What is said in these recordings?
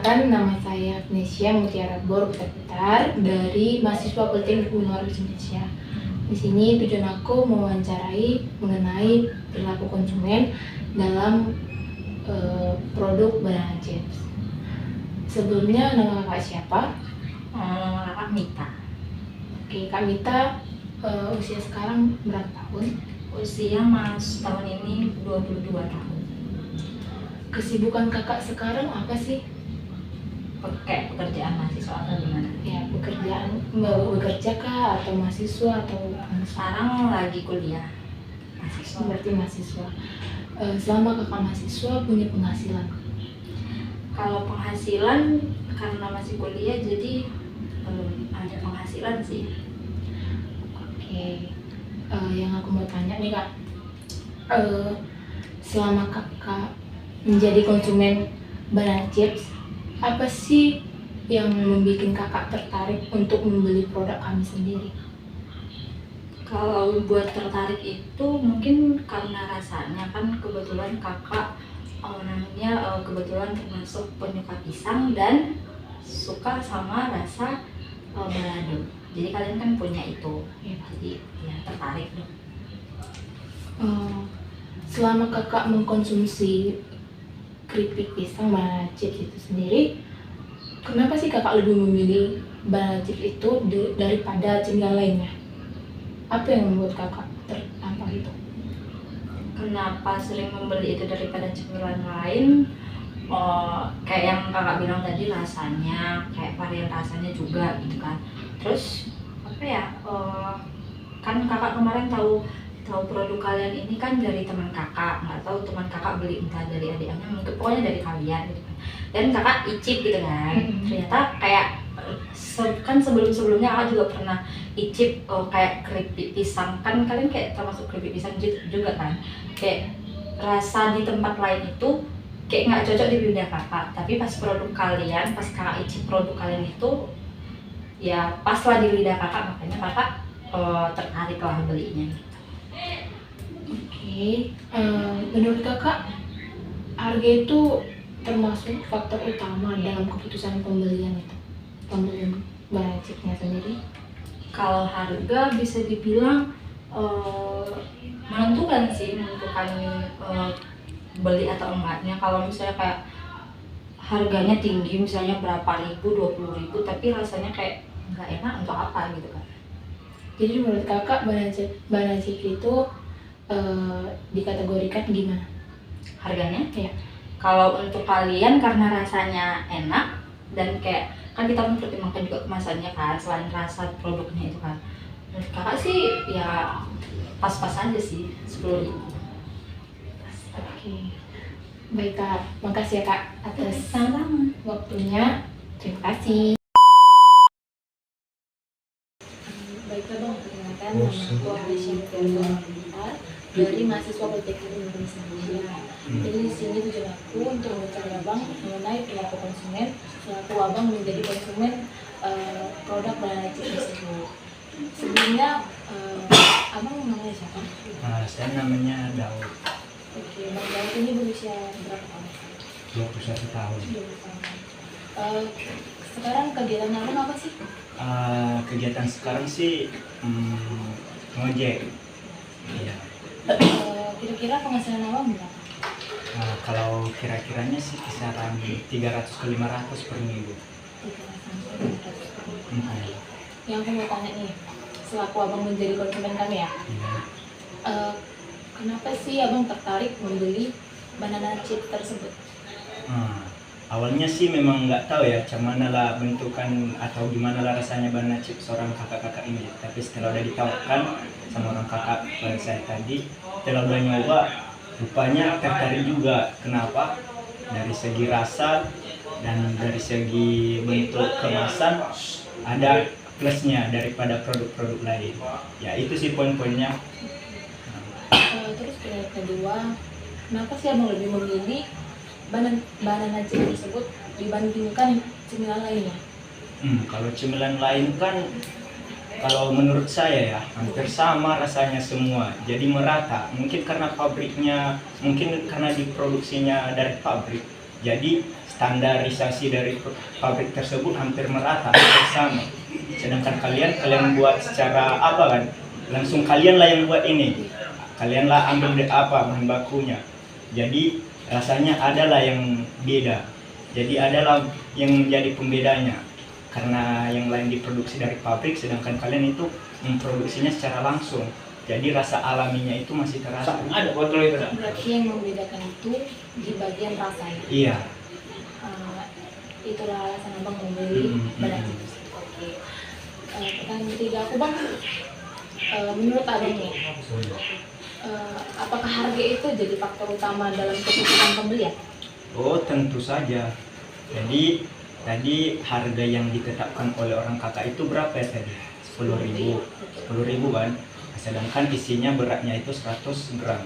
Perkenalkan, nama saya Agnesia Mutiara Putar dari mahasiswa Politeknik Universitas Indonesia. Di sini tujuan aku mewawancarai mengenai perilaku konsumen dalam produk Banana Chips. Sebelumnya, nama kakak siapa? Nama kakak Mita. Oke, Kak Mita, usia sekarang berapa tahun? Usia tahun ini 22 tahun. Kesibukan kakak sekarang apa sih? Kayak pekerjaan mahasiswa atau gimana? Ya, bekerja kah atau mahasiswa atau Sekarang lagi kuliah mahasiswa. berarti mahasiswa. Selama kakak mahasiswa punya penghasilan? Kalau penghasilan karena masih kuliah jadi ada penghasilan sih. Oke, yang aku mau tanya nih kak, selama kakak menjadi konsumen Banana Chips, apa sih yang membuat kakak tertarik untuk membeli produk kami sendiri? Kalau buat tertarik itu mungkin karena rasanya, kan kebetulan kakak orangnya kebetulan termasuk penyuka pisang dan suka sama rasa balado. Jadi kalian kan punya itu, Ya. jadi ya tertarik dong. Selama kakak mengkonsumsi keripik pisang Banana Chips itu sendiri, kenapa sih kakak lebih memilih Banana Chips itu daripada cemilan lainnya? Apa yang membuat kakak tertampar itu? Kenapa sering membeli itu daripada cemilan lain? Kayak yang kakak bilang tadi, rasanya, kayak varian rasanya juga gitu kan. Terus apa ya? Kan kakak kemarin tahu produk kalian ini kan dari teman kakak, nggak tahu teman kakak beli entah dari adiknya, mungkin pokoknya dari kalian gitu kan. Dan kakak icip gitu kan. Ternyata kayak kan sebelumnya kakak juga pernah icip kayak keripik pisang, kan kalian kayak termasuk keripik pisang juga kan. Kayak rasa di tempat lain itu kayak nggak cocok di lidah kakak, tapi pas produk kalian, pas kakak icip produk kalian itu ya pas lah di lidah kakak, makanya kakak tertarik lah belinya. Oke, menurut kakak harga itu termasuk faktor utama dalam keputusan pembelian Banana Chips-nya sendiri? Kalau harga bisa dibilang menentukan beli atau enggaknya. Kalau misalnya kayak harganya tinggi, misalnya berapa ribu, 20.000, tapi rasanya kayak nggak enak, untuk apa gitu kan. Jadi menurut kakak Banana Chips itu dikategorikan gimana? Harganya? Ya. Kalau untuk kalian karena rasanya enak dan kayak kan kita mempertimbangkan juga kemasannya kan, selain rasa produknya itu kan. Menurut kakak sih ya pas-pas aja sih, 10.000. Oke. Baik kak, makasih ya kak atas Sama-sama. waktunya. Terima kasih. Baiklah bang, perkenalkan nama aku Agnesia Mutiara Putar dari mahasiswa Politeknik Universitas Indonesia. Jadi di sini tujuan aku untuk mencari abang mengenai perilaku konsumen selaku abang menjadi konsumen produk Banana Chips tersebut. Sebelumnya abang namanya siapa? Saya namanya Daud, Oke, bang Daud ini berusia berapa tahun? 21 tahun. 20 tahun. Sekarang kegiatan abang apa sih? Kegiatan sekarang sih ngojek. Iya. Kira-kira penghasilan abang berapa? Kalau kira-kiranya sih kisaran 300 ke 500 per minggu. 300. Yang aku mau tanya nih, selaku abang menjadi konsumen kami ya, Iya. kenapa sih abang tertarik membeli Banana Chips tersebut? Awalnya sih memang nggak tahu ya cuman lah bentukan atau gimana lah rasanya Banana Chips seorang kakak-kakak ini. Tapi setelah udah ditawarkan sama orang kakak saya tadi, setelah udah nyoba, rupanya tertarik juga. Kenapa? Dari segi rasa dan dari segi bentuk kemasan ada plusnya daripada produk-produk lain. Ya itu sih poin-poinnya. Terus yang kedua, kenapa sih abang lebih memilih Banana Chips tersebut dibandingkan cemilan lainnya? Kalau cemilan lain kan, kalau menurut saya ya hampir sama rasanya semua, jadi merata. Mungkin karena pabriknya, mungkin karena diproduksinya dari pabrik, jadi standarisasi dari pabrik tersebut hampir merata, hampir sama. Sedangkan kalian buat secara apa kan? Langsung kalianlah yang buat ini. Kalianlah ambil bahan bakunya. Jadi rasanya adalah yang beda. Jadi adalah yang jadi pembedanya. Karena yang lain diproduksi dari pabrik, sedangkan kalian itu memproduksinya secara langsung. Jadi rasa alaminya itu masih terasa. Ada botol itu dah. Berarti yang membedakan itu di bagian rasanya. Iya. Itulah alasan abang membeli banana chips. Oke. Pertanyaan ketiga aku bang, menurut abang nih, apakah harga itu jadi faktor utama dalam keputusan pembelian? Oh, tentu saja. Jadi tadi harga yang ditetapkan oleh orang kakak itu berapa ya tadi? 10.000. 10.000 kan? Sedangkan isinya beratnya itu 100 gram.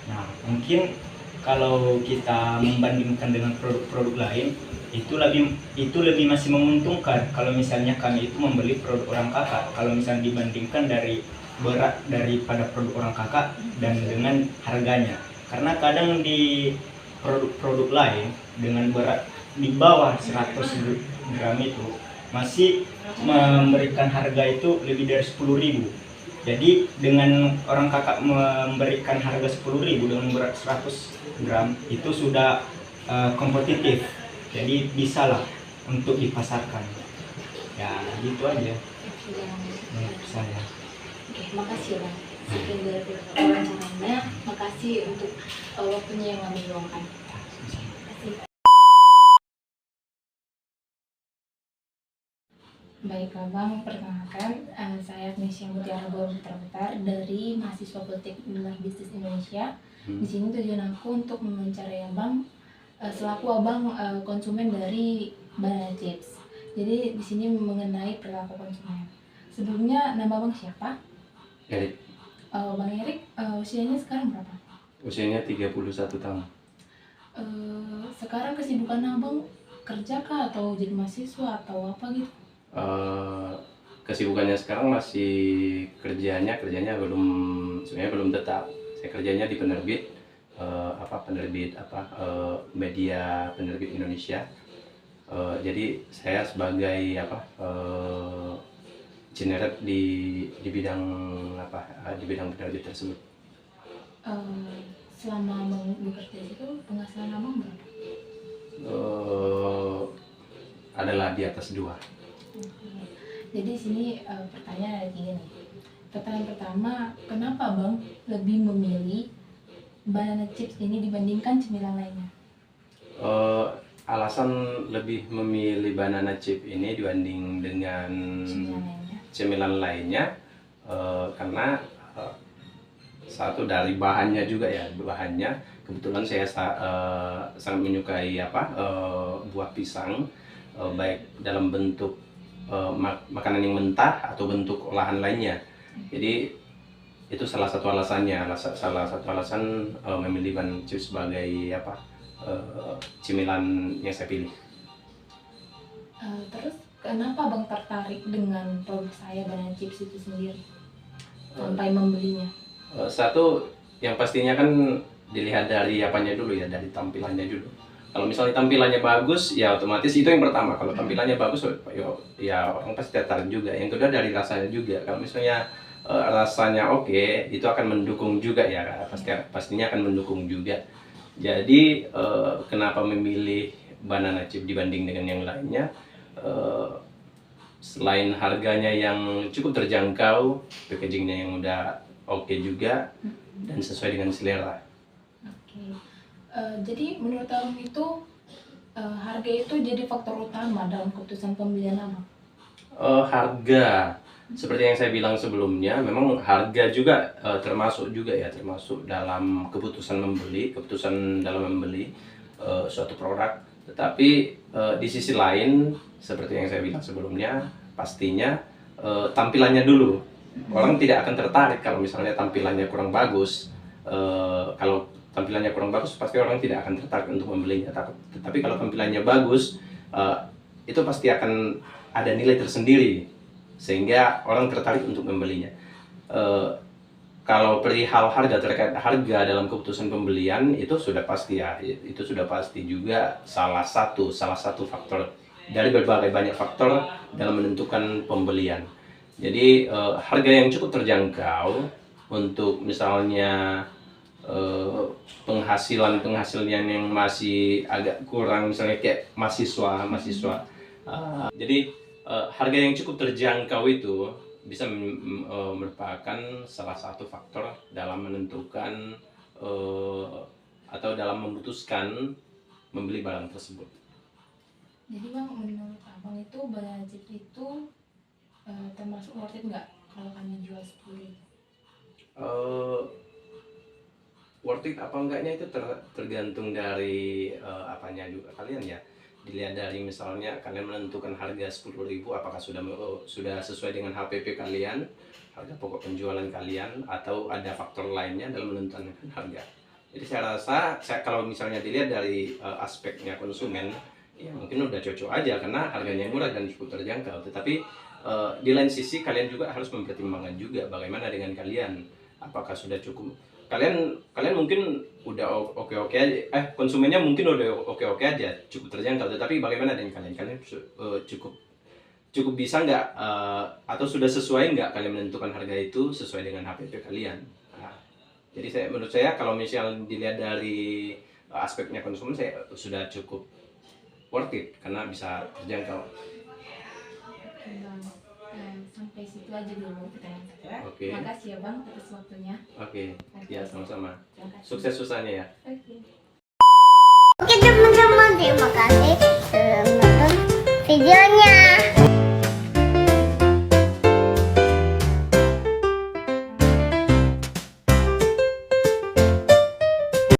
Nah, mungkin kalau kita membandingkan dengan produk-produk lain, itu lebih masih menguntungkan kalau misalnya kami itu membeli produk orang kakak. Kalau misalnya dibandingkan dari berat daripada produk orang kakak dan dengan harganya. Karena kadang di produk-produk lain dengan berat di bawah 100 gram itu masih memberikan harga itu lebih dari 10.000. Jadi dengan orang kakak memberikan harga 10.000 dengan berat 100 gram itu sudah kompetitif. Jadi bisalah untuk dipasarkan. Ya gitu aja menurut saya. Oke, makasih bang. Sekian dari wawancaranya. Makasih untuk waktunya yang kami luangkan. Makasih. Baiklah bang, perkenalkan saya Agnesia Mutiara Putra dari mahasiswa Politeknik Bisnis Indonesia. Di sini tujuan aku untuk mewawancarai abang selaku abang konsumen dari banana chips. Jadi di sini mengenai perilaku konsumen. Sebelumnya nama abang siapa? Erik, Bang Erik, usianya sekarang berapa? usianya 31 tahun. Sekarang kesibukan abang kerja kah atau jadi mahasiswa atau apa gitu? Kesibukannya sekarang masih kerjanya sebenarnya belum tetap. Saya kerjanya di penerbit media penerbit Indonesia. Jadi saya sebagai generat di bidang di bidang penerbit tersebut. Selama abang bekerja itu penghasilan abang berapa? Adalah di atas 2. Jadi sini pertanyaan ada 3 nih. Pertanyaan pertama, kenapa bang lebih memilih banana chips ini dibandingkan cemilan lainnya? Alasan lebih memilih banana chip ini dibanding dengan cemilan lainnya karena satu dari bahannya juga ya, kebetulan saya sangat menyukai buah pisang, baik dalam bentuk makanan yang mentah atau bentuk olahan lainnya. Jadi itu salah satu alasannya, memilih banana chips sebagai cemilan yang saya pilih. Terus kenapa bang tertarik dengan produk saya banana chips itu sendiri sampai membelinya? Satu yang pastinya kan dilihat dari apanya dulu ya, dari tampilannya dulu. Kalau misalnya tampilannya bagus, ya otomatis itu yang pertama. Kalau tampilannya bagus, ya orang pasti tertarik juga. Yang kedua dari rasanya juga. Kalau misalnya rasanya oke, itu akan mendukung juga ya. Pastinya akan mendukung juga. Jadi kenapa memilih banana chip dibanding dengan yang lainnya? Selain harganya yang cukup terjangkau, packagingnya yang udah oke juga, dan sesuai dengan selera. Oke. Jadi menurut abang itu harga itu jadi faktor utama dalam keputusan pembelian abang? Harga, seperti yang saya bilang sebelumnya, memang harga juga termasuk dalam keputusan dalam membeli suatu produk. Tetapi di sisi lain, seperti yang saya bilang sebelumnya, pastinya tampilannya dulu. Orang tidak akan tertarik kalau misalnya tampilannya kurang bagus. Kalau tampilannya kurang bagus, pasti orang tidak akan tertarik untuk membelinya. Tetapi kalau tampilannya bagus, itu pasti akan ada nilai tersendiri sehingga orang tertarik untuk membelinya. kalau perihal harga, terkait harga dalam keputusan pembelian itu sudah pasti ya, itu sudah pasti juga salah satu faktor dari berbagai banyak faktor dalam menentukan pembelian. Jadi harga yang cukup terjangkau untuk misalnya penghasilan yang masih agak kurang, misalnya kayak mahasiswa. Jadi harga yang cukup terjangkau itu bisa merupakan salah satu faktor dalam menentukan atau dalam memutuskan membeli barang tersebut. Jadi bang, menurut abang itu banana chips itu termasuk worth it nggak kalau kami jual 10.000? Worth it apa enggaknya itu tergantung dari apanya juga kalian ya. Dilihat dari misalnya kalian menentukan harga 10.000, apakah sudah sesuai dengan HPP kalian, harga pokok penjualan kalian, atau ada faktor lainnya dalam menentukan harga. Jadi saya rasa kalau misalnya dilihat dari aspeknya konsumen, ya mungkin udah cocok aja karena harganya murah dan cukup terjangkau. Tetapi di lain sisi kalian juga harus mempertimbangkan juga bagaimana dengan kalian, apakah sudah cukup. Kalian mungkin udah oke aja, konsumennya mungkin udah oke aja, cukup terjangkau. Tetapi bagaimana dengan kalian cukup bisa nggak, atau sudah sesuai nggak kalian menentukan harga itu sesuai dengan HPP kalian. Nah, jadi menurut saya kalau misalnya dilihat dari aspeknya konsumen, saya sudah cukup worth it karena bisa terjangkau. Oke bang, sampai situ aja dulu pertanyaan saya. Oke. Makasih ya bang atas waktunya. Oke, ya sama-sama. Terima kasih. Sukses susahnya ya. Oke. Oke teman-teman, terima kasih sudah menonton videonya.